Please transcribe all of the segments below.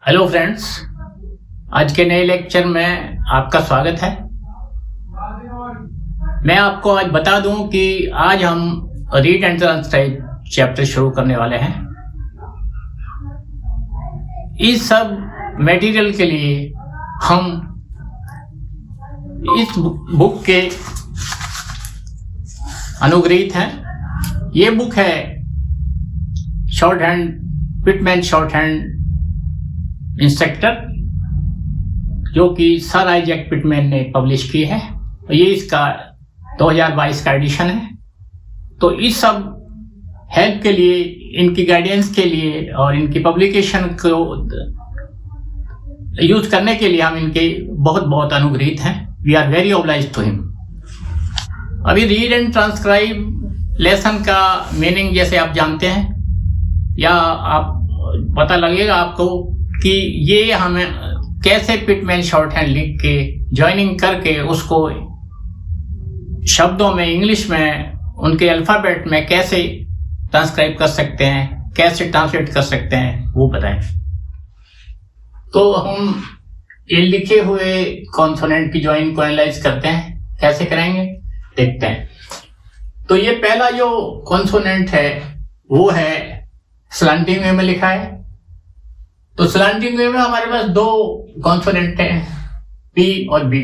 Hello friends, आज के नए लेक्चर में आपका स्वागत है। मैं आपको आज बता दूं कि आज हम रीड एंड ट्रांसक्राइब चैप्टर शुरू करने वाले हैं। इस सब मटेरियल के लिए हम इस बुक के अनुग्रहित हैं। ये बुक है short hand Pitman short hand instructor, जो कि सर आइजैक पिटमैन ने पब्लिश की है। ये इसका 2022 का एडिशन है। तो इस सब हेल्प के लिए, इनकी गाइडेंस के लिए और इनकी पब्लिकेशन को यूज करने के लिए हम इनके बहुत बहुत अनुग्रहित हैं। We are very obliged to him. अभी रीड एंड ट्रांसक्राइब लेसन का मीनिंग जैसे आप जानते हैं, या आप पता लगेगा आपको कि ये हमें कैसे पिटमैन शॉर्ट हैंड लिख के ज्वाइनिंग करके उसको शब्दों में, इंग्लिश में, उनके अल्फाबेट में कैसे ट्रांसक्राइब कर सकते हैं, कैसे ट्रांसलेट कर सकते हैं, वो बताएं। तो हम ये लिखे हुए कॉन्सोनेंट की ज्वाइन को एनालाइज करते हैं। कैसे करेंगे देखते हैं। तो ये पहला जो कॉन्सोनेंट है वो है स्लैंटिंग वे में लिखा है। तो स्लैंटिंग वे में हमारे पास दो कॉन्सोनेंट हैं, पी और बी,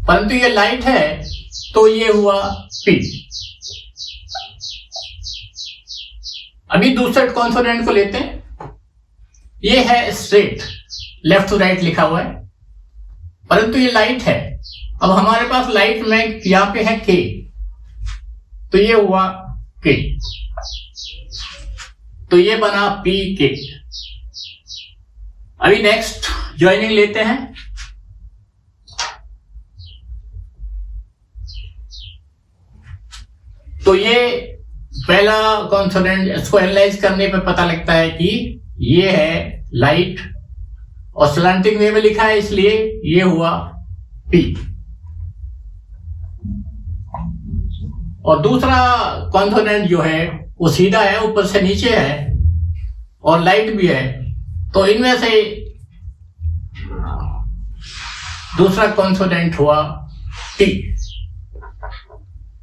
परंतु ये लाइट है तो ये हुआ पी। अभी दूसरे कॉन्सोनेंट को लेते हैं। ये है स्ट्रेट, लेफ्ट टू राइट लिखा हुआ है, परंतु ये लाइट है। अब हमारे पास लाइट में यहां पे है के, तो ये हुआ के, तो ये बना पी के। अभी नेक्स्ट ज्वाइनिंग लेते हैं। तो ये पहला कॉन्सोनेंट, इसको एनालाइज करने पे पता लगता है कि ये है लाइट और स्लैंटिंग वे में लिखा है, इसलिए ये हुआ पी। और दूसरा कॉन्सोनेंट जो है वो सीधा है, ऊपर से नीचे है और लाइट भी है, तो इनमें से दूसरा कॉन्सोनेंट हुआ टी।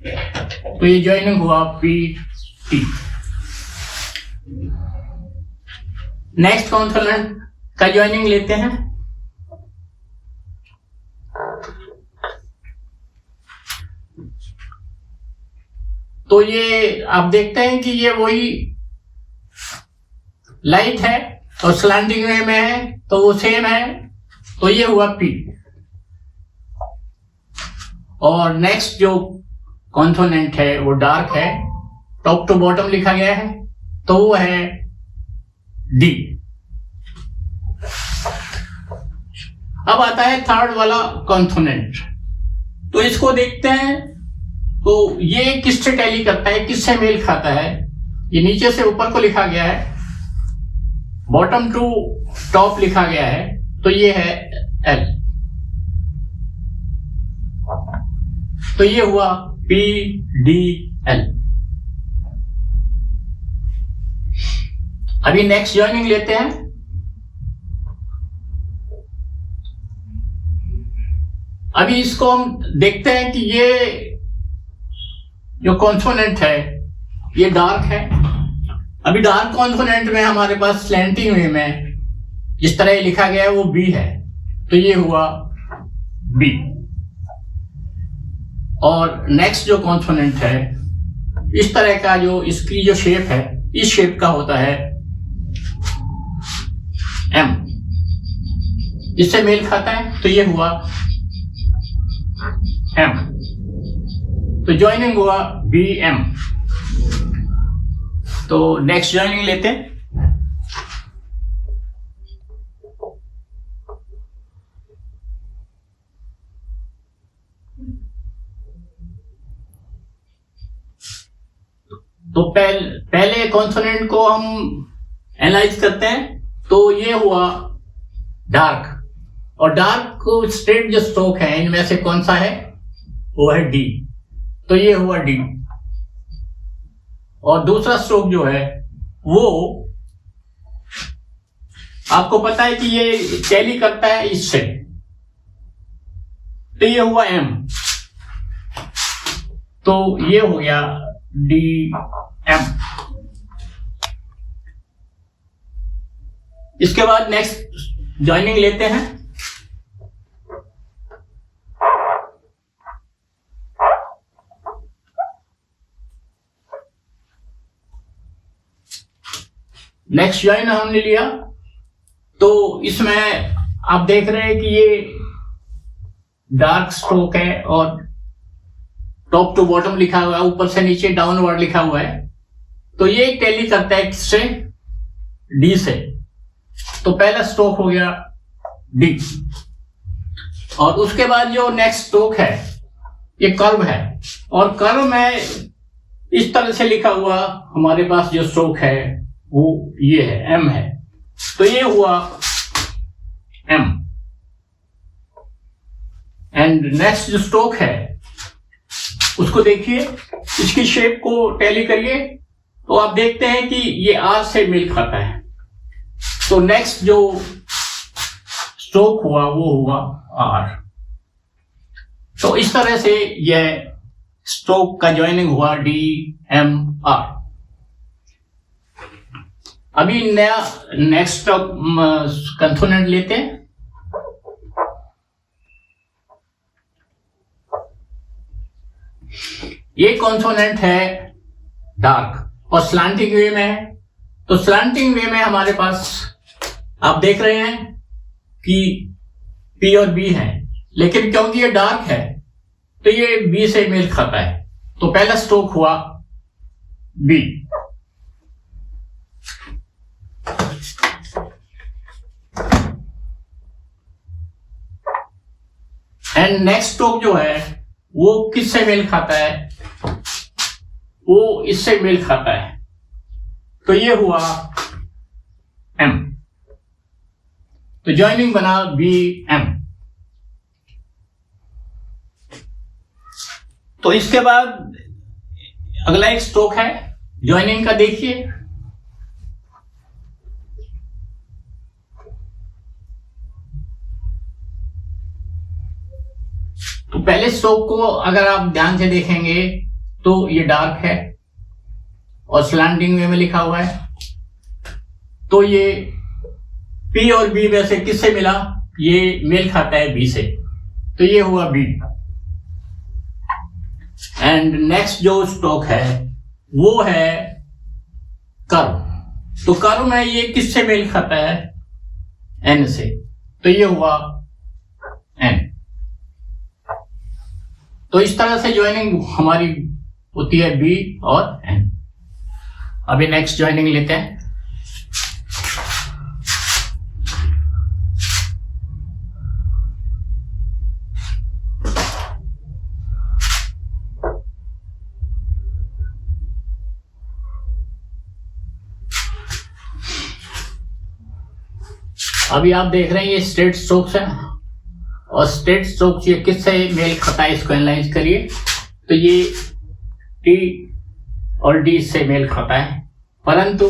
तो ये ज्वाइनिंग हुआ पी टी। नेक्स्ट कॉन्सोनेंट का ज्वाइनिंग लेते हैं। तो ये आप देखते हैं कि ये वही लाइट है और स्लैंटिंग वे में है, तो वो सेम है, तो ये हुआ पी। और नेक्स्ट जो कॉन्सोनेंट है वो डार्क है, टॉप टू बॉटम लिखा गया है, तो वो है डी। अब आता है थर्ड वाला कॉन्सोनेंट। तो इसको देखते हैं, तो ये किससे टैली करता है, किससे मेल खाता है। ये नीचे से ऊपर को लिखा गया है, बॉटम टू टॉप लिखा गया है, तो ये है एल। तो ये हुआ पी डी एल। अभी नेक्स्ट ज्वाइनिंग लेते हैं। अभी इसको हम देखते हैं कि ये जो कॉन्सोनेंट है ये डार्क है। अभी डार्क कॉन्सोनेंट में हमारे पास स्लैंटिंग वे में जिस तरह लिखा गया है वो बी है, तो ये हुआ बी। और नेक्स्ट जो कॉन्सोनेंट है इस तरह का, जो इसकी जो शेप है इस शेप का होता है एम, इससे मेल खाता है, तो ये हुआ एम। तो ज्वाइनिंग हुआ बी एम। तो नेक्स्ट ज्वाइनिंग लेते हैं। तो पहले कॉन्सोनेंट को हम एनालाइज करते हैं। तो ये हुआ डार्क, और डार्क को स्ट्रेट जो स्ट्रोक है इनमें से कौन सा है, वो है डी, तो ये हुआ डी। और दूसरा स्ट्रोक जो है वो आपको पता है कि ये टैली करता है इससे, तो ये हुआ M, तो ये हो गया DM। इसके बाद नेक्स्ट ज्वाइनिंग लेते हैं। नेक्स्ट ज्वाइन हमने लिया, तो इसमें आप देख रहे हैं कि ये डार्क स्ट्रोक है और टॉप टू बॉटम लिखा हुआ है, ऊपर से नीचे डाउनवर्ड लिखा हुआ है। तो ये टैली करता है किससे? डी से। तो पहला स्ट्रोक हो गया डी, और उसके बाद जो नेक्स्ट स्ट्रोक है ये कर्व है, और कर्व में इस तरह से लिखा हुआ हमारे पास जो स्ट्रोक है वो ये है, एम है। तो ये हुआ एम। एंड नेक्स्ट जो स्ट्रोक है उसको देखिए, इसकी शेप को टैली करिए, तो आप देखते हैं कि ये आर से मेल खाता है। तो नेक्स्ट जो स्ट्रोक हुआ वो हुआ आर। तो इस तरह से यह स्ट्रोक का ज्वाइनिंग हुआ डी एम आर। अभी नया नेक्स्ट कंसोनेंट लेते हैं। ये कॉन्सोनेंट है डार्क और स्लांटिंग वे में है। तो स्लांटिंग वे में हमारे पास आप देख रहे हैं कि P और B है, लेकिन क्योंकि ये डार्क है तो ये B से मेल खाता है। तो पहला स्ट्रोक हुआ B, एंड नेक्स्ट स्ट्रोक जो है वो किससे मेल खाता है? वो इससे मेल खाता है। तो ये हुआ M। तो ज्वाइनिंग बना BM। तो इसके बाद अगला एक स्ट्रोक है ज्वाइनिंग का, देखिए। तो पहले स्ट्रोक को अगर आप ध्यान से देखेंगे तो ये डार्क है और स्लैंटिंग वे में लिखा हुआ है। तो ये P और B में से किससे मिला? ये मेल खाता है B से, तो ये हुआ B। एंड नेक्स्ट जो स्ट्रोक है वो है कर्व। तो कर्व में ये किससे मेल खाता है? N से, तो ये हुआ N। तो इस तरह से ज्वाइनिंग हमारी होती है B और N। अभी नेक्स्ट ज्वाइनिंग लेते हैं। अभी आप देख रहे हैं ये स्ट्रेट स्ट्रोक्स है, और स्ट्रेट स्ट्रोक्स ये किससे मेल खाता है इसको एनालाइज करिए। तो ये T और D से मेल खाता है, परंतु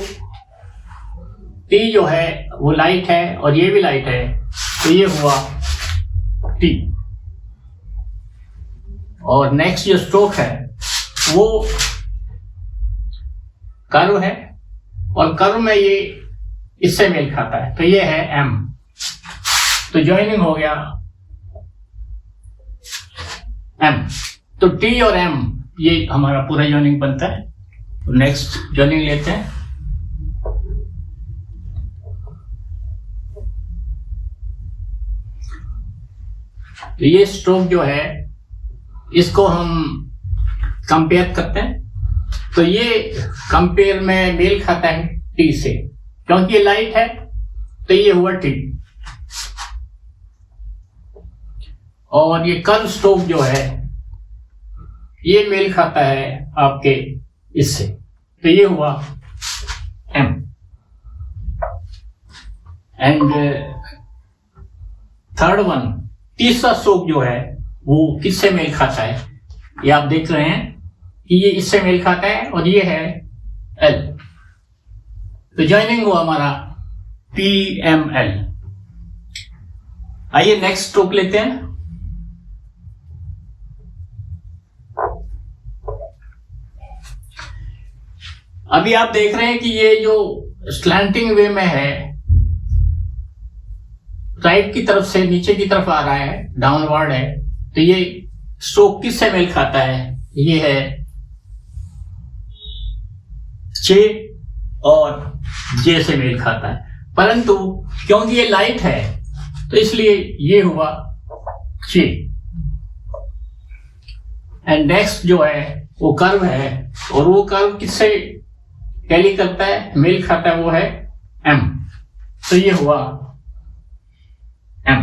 T जो है वो लाइट है और ये भी लाइट है, तो ये हुआ T। और नेक्स्ट जो स्ट्रोक है वो कर्व है, और कर्व में ये इससे मेल खाता है, तो ये है M। तो ज्वाइनिंग हो गया M। तो T और M ये हमारा पूरा ज्वाइनिंग बनता है। तो नेक्स्ट ज्वाइनिंग लेते हैं। तो ये स्ट्रोक जो है इसको हम कंपेयर करते हैं। तो ये कंपेयर में मेल खाता है T से, क्योंकि ये लाइट है, तो ये हुआ T। और ये कर्व स्ट्रोक जो है ये मेल खाता है आपके इससे, तो ये हुआ M। एंड थर्ड वन, तीसरा स्ट्रोक जो है वो किससे मेल खाता है? ये आप देख रहे हैं कि ये इससे मेल खाता है और ये है L। तो ज्वाइनिंग हुआ हमारा PML। आइए नेक्स्ट स्ट्रोक लेते हैं। अभी आप देख रहे हैं कि ये जो स्लैंटिंग वे में है, राइट की तरफ से नीचे की तरफ आ रहा है, डाउनवर्ड है, तो ये स्ट्रोक किससे मेल खाता है? ये है J और J से मेल खाता है, परंतु क्योंकि ये लाइट है तो इसलिए ये हुआ J। एंड नेक्स्ट जो है वो कर्व है, और वो कर्व किससे टैली करता है, मेल खाता है? वो है M। तो ये हुआ M।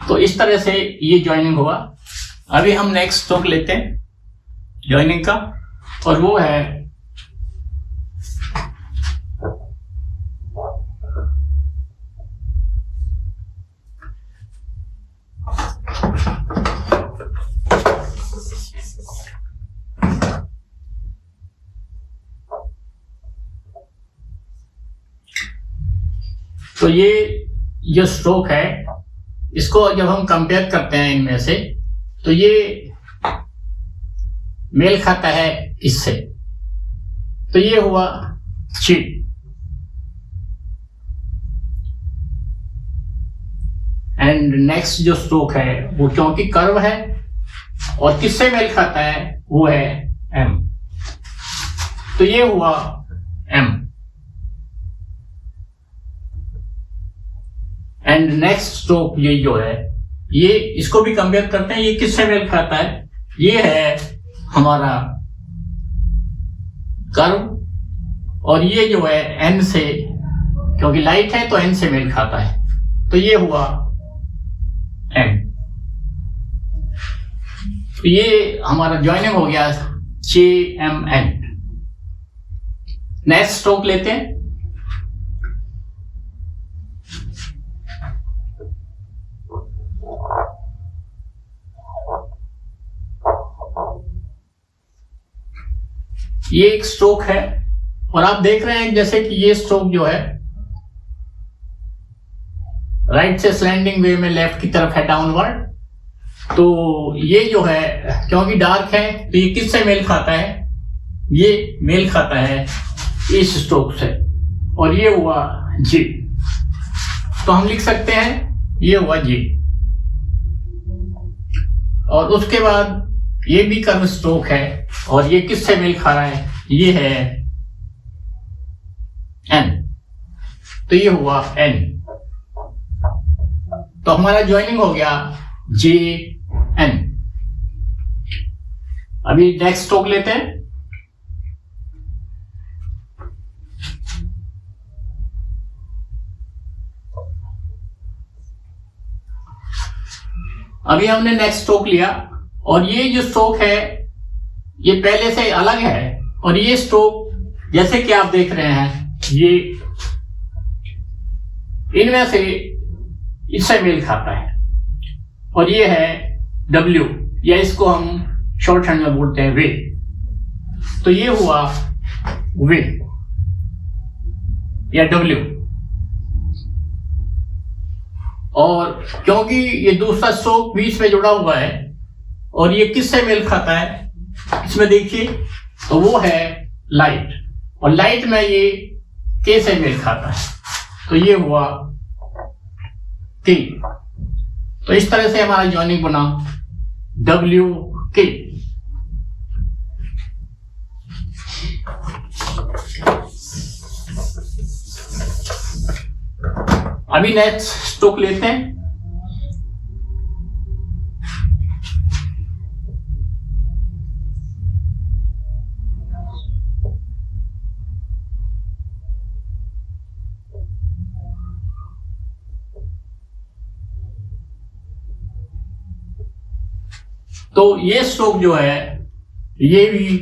तो इस तरह से ये ज्वाइनिंग हुआ। अभी हम नेक्स्ट स्ट्रोक लेते हैं ज्वाइनिंग का, और वो है तो ये जो स्ट्रोक है, इसको जब हम कंपेयर करते हैं इनमें से, तो ये मेल खाता है इससे, तो ये हुआ G। एंड नेक्स्ट जो स्ट्रोक है वो क्योंकि कर्व है और किससे मेल खाता है, वो है M, तो ये हुआ M। एंड नेक्स्ट स्ट्रोक ये जो है, ये इसको भी कंपेयर करते हैं, ये किससे मेल खाता है? ये है हमारा कर्व, और ये जो है N से, क्योंकि लाइट है तो N से मेल खाता है, तो ये हुआ M। तो ये हमारा ज्वाइनिंग हो गया JMN। नेक्स्ट स्ट्रोक लेते हैं। ये एक स्ट्रोक है, और आप देख रहे हैं जैसे कि ये स्ट्रोक जो है राइट से स्लैंडिंग वे में लेफ्ट की तरफ है, डाउनवर्ड। तो ये जो है क्योंकि डार्क है तो ये किससे मेल खाता है? ये मेल खाता है इस स्ट्रोक से, और ये हुआ G। तो हम लिख सकते हैं ये हुआ G। और उसके बाद ये भी कर्व स्ट्रोक है, और ये किससे मेल खा रहा है? ये है N, तो ये हुआ N। तो हमारा ज्वाइनिंग हो गया JN। अभी नेक्स्ट स्ट्रोक लेते हैं। अभी हमने नेक्स्ट स्ट्रोक लिया, और ये जो स्ट्रोक है ये पहले से अलग है, और ये स्ट्रोक जैसे कि आप देख रहे हैं ये इनमें से इससे मेल खाता है, और ये है W, या इसको हम शॉर्ट हैंड में बोलते हैं वे। तो ये हुआ वे या W। और क्योंकि ये दूसरा स्ट्रोक बीच में जुड़ा हुआ है, और ये किससे मेल खाता है इसमें देखिए, तो वो है लाइट, और लाइट में ये K से मेल खाता है, तो ये हुआ K। तो इस तरह से हमारा ज्वाइनिंग बना WK। अभी नेक्स्ट स्ट्रोक लेते हैं। तो ये स्ट्रोक जो है ये भी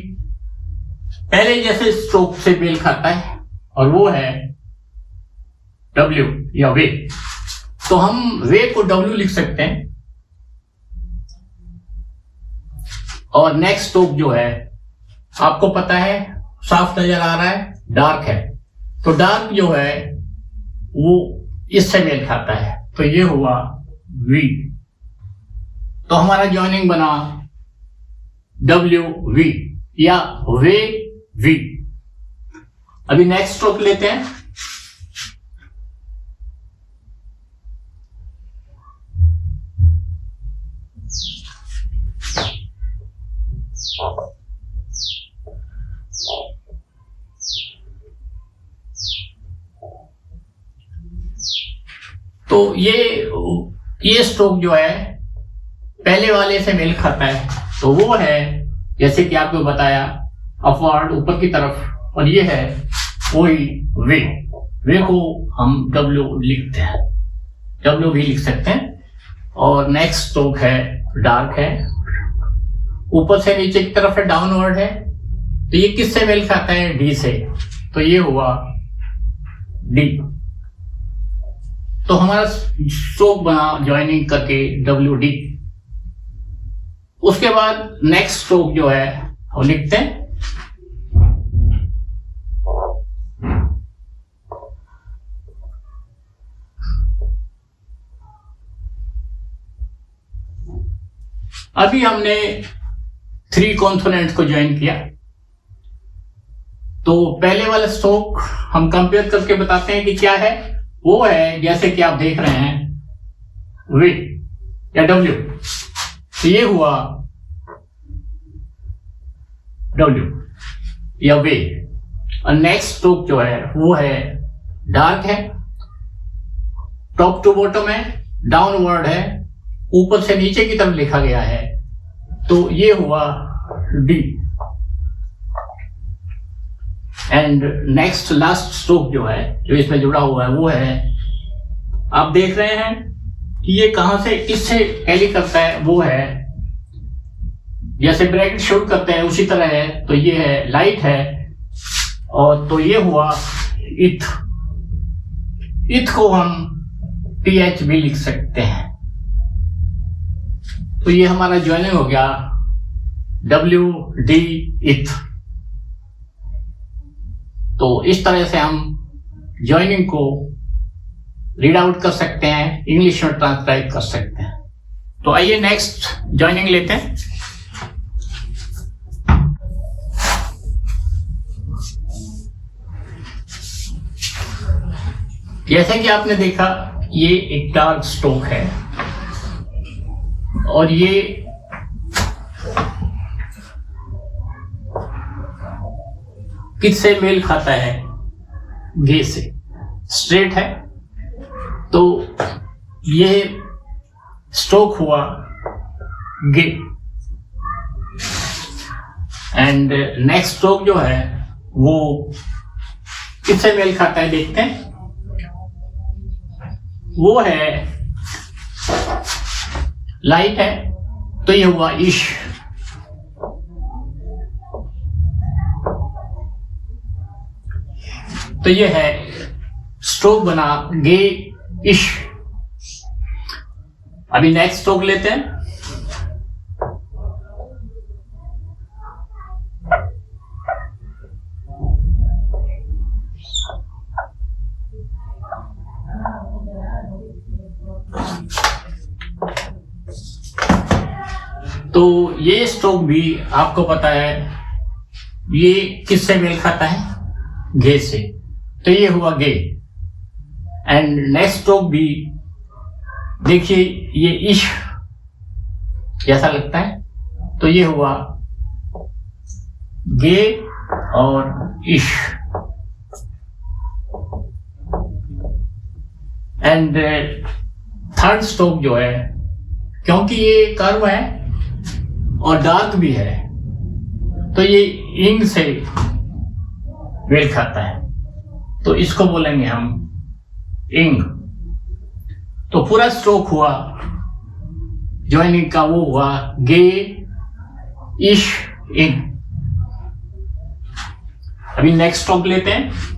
पहले जैसे स्ट्रोक से मेल खाता है, और वो है W या वे। तो हम वे को W लिख सकते हैं, और नेक्स्ट स्ट्रोक जो है आपको पता है, साफ नजर आ रहा है, डार्क है, तो डार्क जो है वो इससे मेल खाता है, तो ये हुआ V। तो हमारा जॉइनिंग बना WV या वे V। अभी नेक्स्ट स्ट्रोक लेते हैं। तो ये स्ट्रोक जो है पहले वाले से मेल खाता है, तो वो है जैसे कि आपको बताया अपवर्ड ऊपर की तरफ, और ये है वही वे को हम W लिखते हैं, W भी लिख सकते हैं। और नेक्स्ट स्ट्रोक है डार्क है, ऊपर से नीचे की तरफ है, डाउनवर्ड है, तो ये किससे मेल खाता है? D से, तो ये हुआ D। तो हमारा स्ट्रोक बना ज्वाइनिंग करके WD। उसके बाद नेक्स्ट स्ट्रोक जो है वो लिखते हैं अभी हमने 3 कॉन्सोनेंट्स को ज्वाइन किया, तो पहले वाला स्ट्रोक हम कंपेयर करके बताते हैं कि क्या है। वो है जैसे कि आप देख रहे हैं वे या W, तो ये हुआ W या वे। और नेक्स्ट स्ट्रोक जो है वो है डार्क है, टॉप टू बॉटम है, डाउनवर्ड है, ऊपर से नीचे की तरफ लिखा गया है, तो ये हुआ D। And next last stroke जो है जो इसमें जुड़ा हुआ है वो है, आप देख रहे हैं कि ये कहां से किससे टैली करता है, वो है जैसे ब्रैकेट शुरू करते हैं उसी तरह है, तो ये है लाइट है, और तो ये हुआ इथ। इथ को हम TH भी लिख सकते हैं, तो ये हमारा ज्वाइनिंग हो गया WD इथ। तो इस तरह से हम ज्वाइनिंग को रीड आउट कर सकते हैं, इंग्लिश में ट्रांसक्राइब कर सकते हैं। तो आइए नेक्स्ट ज्वाइनिंग लेते हैं। जैसे कि आपने देखा ये एक डार्क स्ट्रोक है, और ये किससे मेल खाता है? गे से। स्ट्रेट है, तो ये स्ट्रोक हुआ गे। एंड नेक्स्ट स्ट्रोक जो है वो किससे मेल खाता है देखते हैं। वो है लाइट है, तो ये हुआ इश। तो ये है स्ट्रोक बना गे इश। अभी नेक्स्ट स्ट्रोक लेते हैं। तो ये स्ट्रोक भी आपको पता है ये किससे मेल खाता है? गे से, तो ये हुआ गे। एंड नेक्स्ट स्ट्रोक भी देखिए ये इश जैसा लगता है, तो ये हुआ गे और इश। एंड थर्ड स्ट्रोक जो है, क्योंकि ये कर्व है और डार्क भी है, तो ये इंग से मेल खाता है, तो इसको बोलेंगे हम इंग। तो पूरा स्ट्रोक हुआ ज्वाइनिंग का, वो हुआ गे इश इंग। अभी नेक्स्ट स्ट्रोक लेते हैं।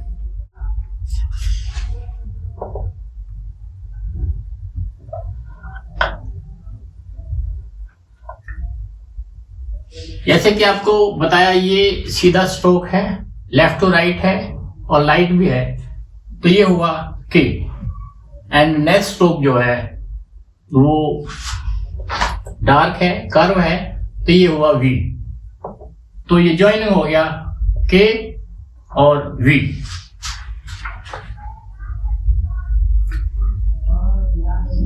जैसे कि आपको बताया ये सीधा स्ट्रोक है, लेफ्ट टू राइट है, और लाइट भी है, तो ये हुआ K। एंड नेक्स्ट स्ट्रोक जो है वो डार्क है, कर्व है, तो ये हुआ V। तो ये ज्वाइनिंग हो गया K और V।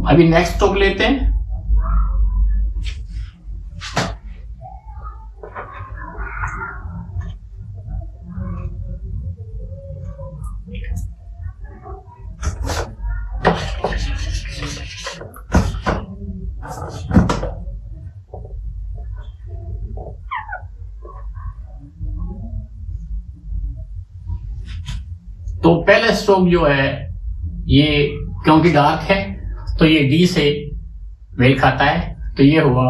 अभी नेक्स्ट स्ट्रोक लेते हैं। तो पहला स्ट्रोक जो है ये क्योंकि डार्क है तो ये D से मेल खाता है, तो ये हुआ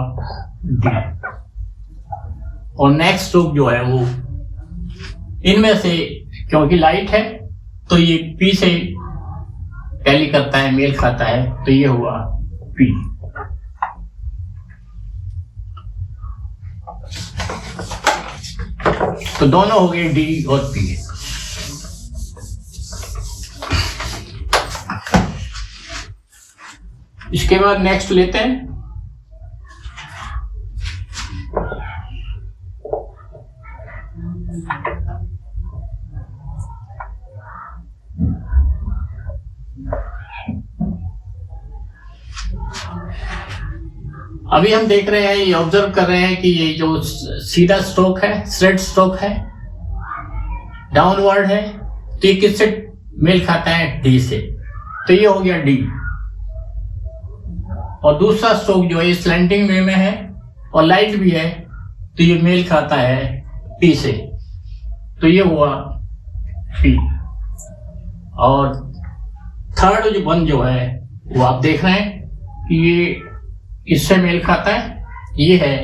D। और नेक्स्ट स्ट्रोक जो है वो इनमें से क्योंकि लाइट है तो ये P से टैली करता है, मेल खाता है, तो ये हुआ P। तो दोनों हो गए D और P। इसके बाद नेक्स्ट लेते हैं। अभी हम देख रहे हैं, ये ऑब्जर्व कर रहे हैं कि ये जो सीधा स्ट्रोक है, स्ट्रेट स्ट्रोक है, डाउनवर्ड है, तो ये किससे मेल खाता है? D से, तो ये हो गया D। और दूसरा स्ट्रोक जो है स्लैंटिंग वे में है और लाइट भी है, तो ये मेल खाता है P से, तो ये हुआ P। और थर्ड जो वन जो है वो आप देख रहे हैं कि ये इससे मेल खाता है, ये है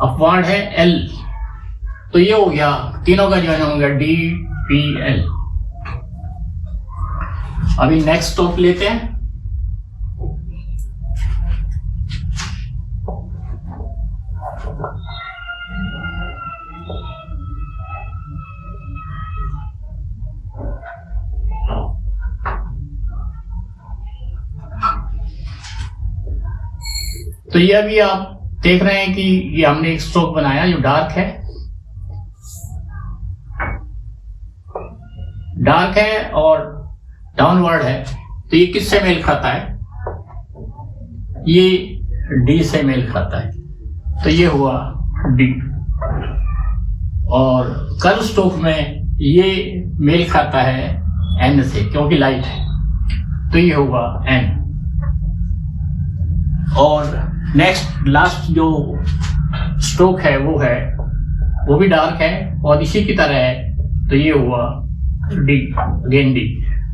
अपवार्ड है L, तो ये हो गया, तीनों का जो हो गया D P L। अभी नेक्स्ट स्ट्रोक लेते हैं। तो ये अभी आप देख रहे हैं कि ये हमने एक स्ट्रोक बनाया जो डार्क है और डाउनवर्ड है, तो ये किससे मेल खाता है? ये D से मेल खाता है, तो ये हुआ D। और कर्व स्ट्रोक में ये मेल खाता है N से क्योंकि लाइट है, तो ये हुआ N। और नेक्स्ट लास्ट जो स्ट्रोक है वो भी डार्क है और इसी की तरह है, तो ये हुआ D, अगेन D।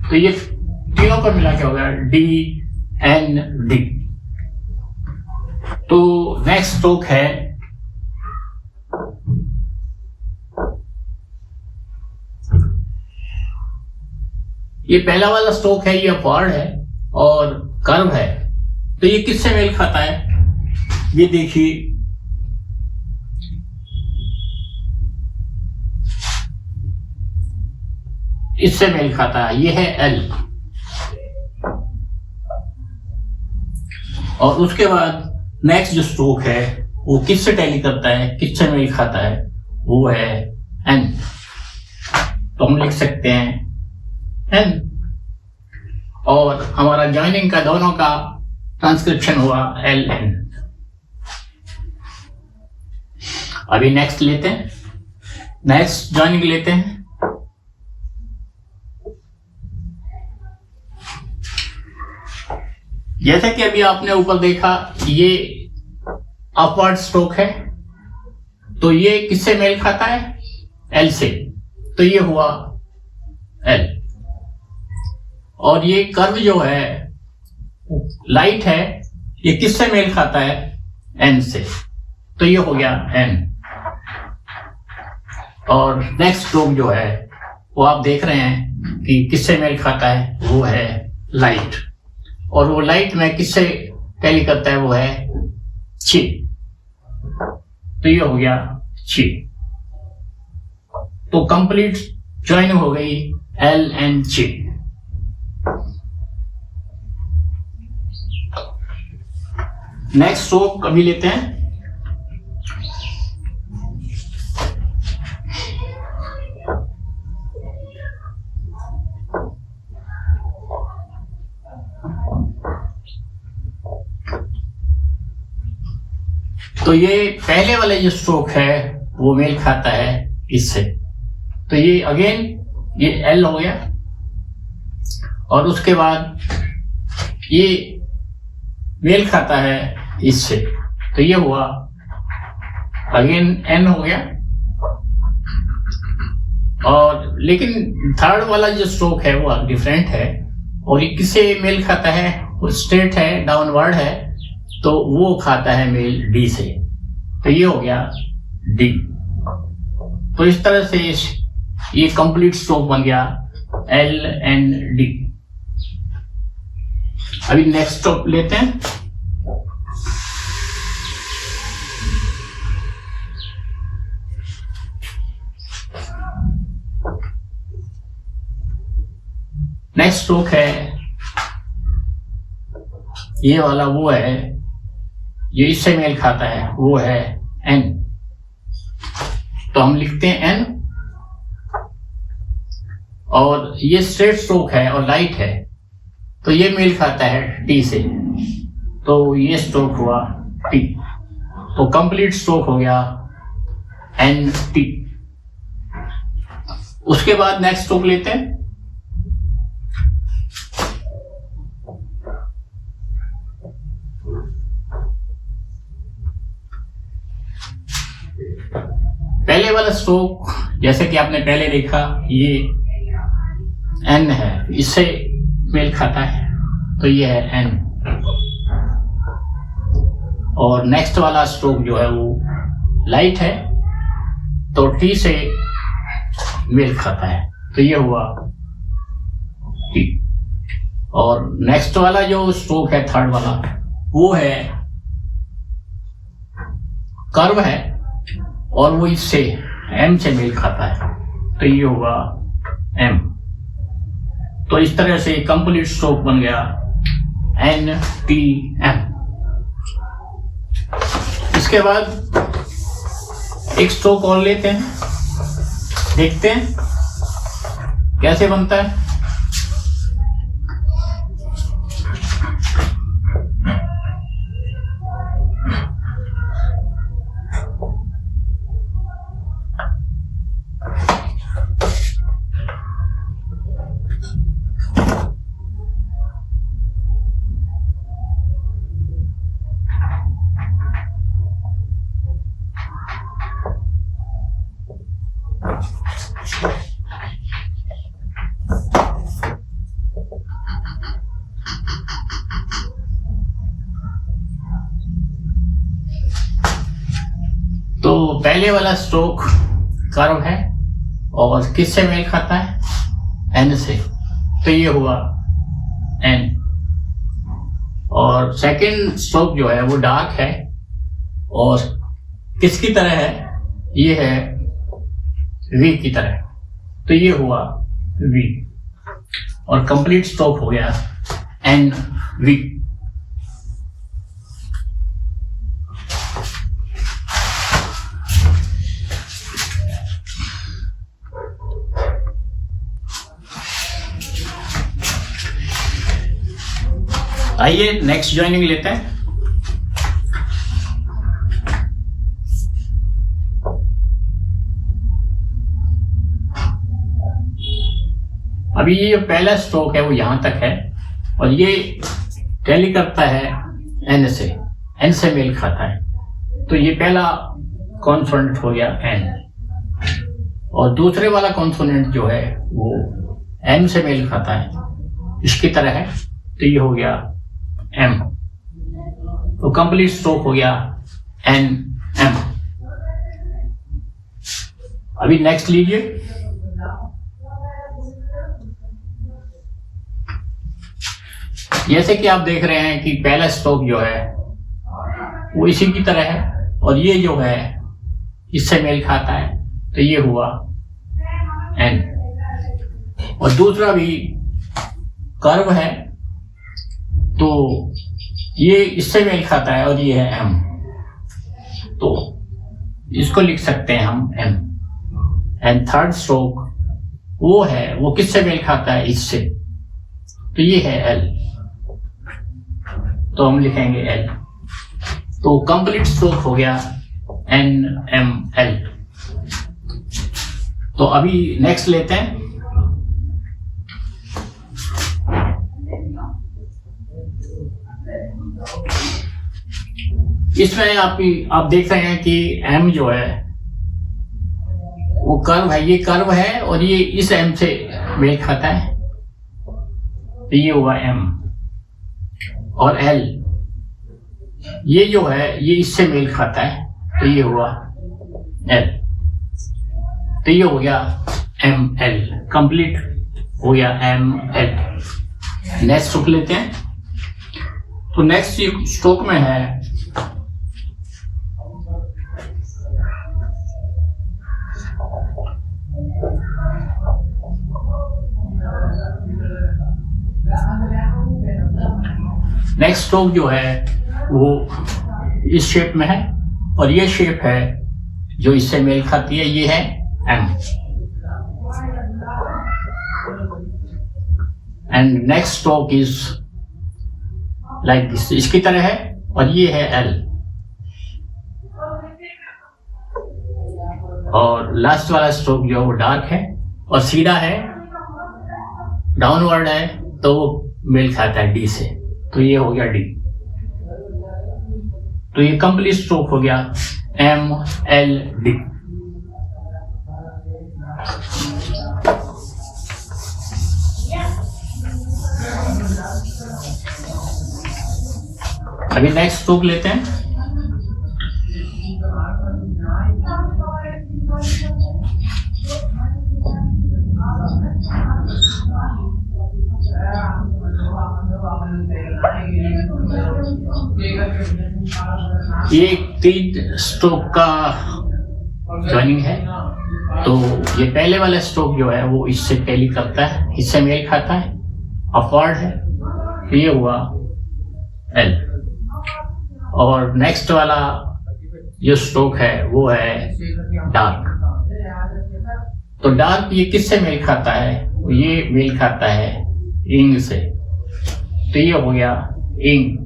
तो ये तीनों का मिला के हो गया D N D। तो नेक्स्ट स्ट्रोक है ये पहला वाला स्ट्रोक है, ये अपवार्ड है और कर्व है, तो ये किससे मेल खाता है? ये देखिए, इससे मेल खाता है, ये है L। और उसके बाद नेक्स्ट जो स्ट्रोक है वो किससे टैली करता है, किससे मेल खाता है? वो है N। तो हम लिख सकते हैं N। और हमारा ज्वाइनिंग का दोनों का ट्रांसक्रिप्शन हुआ LN। अभी नेक्स्ट लेते हैं, नेक्स्ट ज्वाइनिंग लेते हैं। जैसे कि अभी आपने ऊपर देखा ये अपवर्ड स्ट्रोक है, तो ये किससे मेल खाता है? L से, तो ये हुआ L। और ये कर्व जो है लाइट है, ये किससे मेल खाता है? N से, तो ये हो गया N। और नेक्स्ट स्ट्रोक जो है वो आप देख रहे हैं कि किससे मेल खाता है? वो है लाइट। और वो लाइट में किससे टैली करता है? वो है C, तो ये हो गया C। तो कंप्लीट ज्वाइनिंग हो गई L and J। Next stroke अभी लेते हैं। तो ये पहले वाला जो स्ट्रोक है वो मेल खाता है इससे। तो ये अगेन ये L हो गया और उसके बाद ये मेल खाता है इससे। तो ये हुआ अगेन N हो गया। और लेकिन थर्ड वाला जो स्ट्रोक है वो डिफरेंट है और ये किससे मेल खाता है, वो स्ट्रेट है, डाउनवर्ड है, तो वो खाता है मेल D से। तो ये हो गया D। तो इस तरह से ये कंप्लीट स्ट्रोक बन गया L and D। अभी नेक्स्ट स्ट्रोक लेते हैं। नेक्स्ट स्ट्रोक है ये वाला, वो है ये इससे मेल खाता है, वो है N। तो हम लिखते हैं N और ये स्ट्रेट स्ट्रोक है और लाइट है, तो ये मेल खाता है T से। तो ये स्ट्रोक हुआ T। तो कंप्लीट स्ट्रोक हो गया NT। उसके बाद नेक्स्ट स्ट्रोक लेते हैं। पहले वाला स्ट्रोक जैसे कि आपने पहले देखा ये N है, इससे मेल खाता है, तो ये है N। और नेक्स्ट वाला स्ट्रोक जो है वो लाइट है, तो T से मेल खाता है, तो ये हुआ T। और नेक्स्ट वाला जो स्ट्रोक है थर्ड वाला, वो है कर्व है और वो इससे M से मेल खाता है, तो ये होगा M। तो इस तरह से कंप्लीट स्ट्रोक बन गया NTM। इसके बाद एक स्ट्रोक और लेते हैं, देखते हैं कैसे बनता है। तो पहले वाला स्ट्रोक कर्व है और किससे मेल खाता है, N से, तो ये हुआ N। और सेकंड स्ट्रोक जो है वो डार्क है और किसकी तरह है, ये है V की तरह, तो ये हुआ V। और कंप्लीट स्ट्रोक हो गया NV। आइए नेक्स्ट ज्वाइनिंग लेते हैं। अभी ये पहला स्ट्रोक है वो यहां तक है और ये टैली करता है N से मेल खाता है, तो ये पहला कॉन्सोनेंट हो गया N। और दूसरे वाला कॉन्सोनेंट जो है वो M से मेल खाता है, इसकी तरह है, तो ये हो गया M। तो कंप्लीट स्ट्रोक हो गया NM। अभी नेक्स्ट लीजिए। जैसे कि आप देख रहे हैं कि पहला स्ट्रोक जो है वो इसी की तरह है और ये जो है इससे मेल खाता है, तो ये हुआ N। और दूसरा भी कर्व है तो ये इससे मेल खाता है और ये है m, तो इसको लिख सकते हैं हम m। एंड थर्ड स्ट्रोक वो किससे मेल खाता है, इससे, तो ये है l, तो हम लिखेंगे l। तो कंप्लीट स्ट्रोक हो गया NML। तो अभी नेक्स्ट लेते हैं। इसमें आप देख रहे हैं कि M जो है वो कर्व है, ये कर्व है और ये इस M से मेल खाता है, तो ये हुआ M। और L ये जो है ये इससे मेल खाता है, तो ये हुआ L, तो ये हो गया ML, कंप्लीट हो गया ML। नेक्स्ट स्ट्रोक लेते हैं। तो नेक्स्ट स्ट्रोक में है नेक्स्ट स्ट्रोक जो है वो इस शेप में है और ये शेप है जो इससे मेल खाती है, ये है M। And next stroke is like this, इसकी तरह है और ये है L। और लास्ट वाला स्ट्रोक जो है वो डार्क है और सीधा है, डाउनवर्ड है, तो वो मेल खाता है D से, तो ये हो गया D। तो ये कंप्लीट स्ट्रोक हो गया MLD। अभी नेक्स्ट स्ट्रोक लेते हैं। ये 3 स्ट्रोक का जॉइनिंग है, तो ये पहले वाला स्ट्रोक जो है वो इससे टैली करता है, इससे मेल खाता है, अपवर्ड है, तो ये हुआ L। और नेक्स्ट वाला जो स्ट्रोक है वो है डार्क। तो डार्क ये किससे मेल खाता है, ये मेल खाता है इंग से, तो ये हो गया इंग।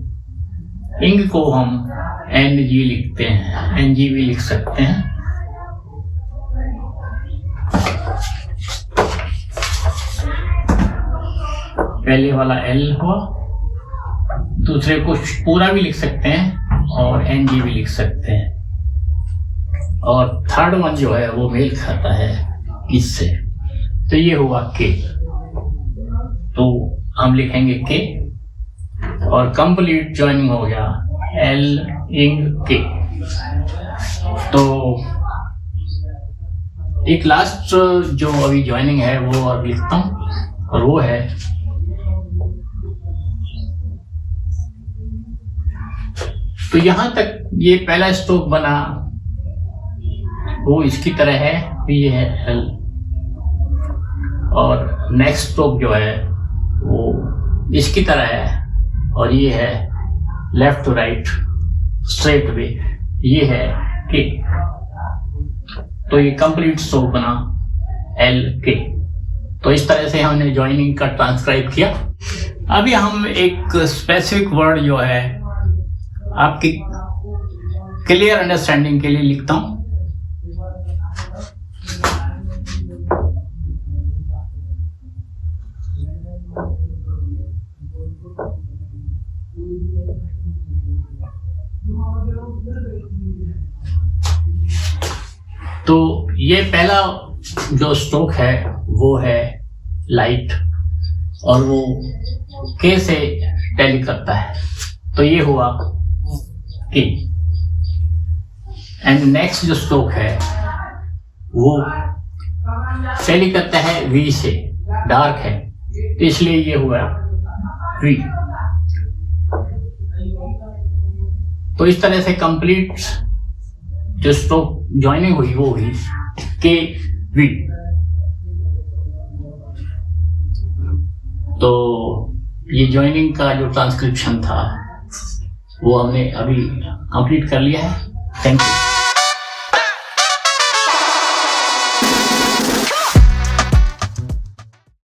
इंग को हम NG लिखते हैं, NG भी लिख सकते हैं। पहले वाला L हुआ, दूसरे को पूरा भी लिख सकते हैं और NG भी लिख सकते हैं। और थर्ड वन जो है वो मेल खाता है इससे, तो ये हुआ K, तो हम लिखेंगे K। और कंप्लीट जॉइनिंग हो गया L इंग K। तो एक लास्ट जो अभी जॉइनिंग है वो और लिखता हूं, और वो है तो यहां तक ये पहला स्ट्रोक बना वो इसकी तरह है, ये है L। और नेक्स्ट स्ट्रोक जो है वो इसकी तरह है और ये है left to right straight way, ये है K। तो ये कंप्लीट स्ट्रोक बना LK। तो इस तरह से हमने जॉइनिंग का ट्रांसक्राइब किया। अभी हम एक स्पेसिफिक वर्ड जो है आपकी क्लियर अंडरस्टैंडिंग के लिए लिखता हूं। तो ये पहला जो स्ट्रोक है वो है लाइट और वो K से टैली करता है, तो ये हुआ K। एंड नेक्स्ट जो स्ट्रोक है वो टैली करता है V से, डार्क है, तो इसलिए ये हुआ V। तो इस तरह से कंप्लीट जो स्ट्रोक जॉइनिंग हुई वो हुई K V। तो ये ज्वाइनिंग का जो ट्रांसक्रिप्शन था वो हमने अभी कंप्लीट कर लिया है। Thank you.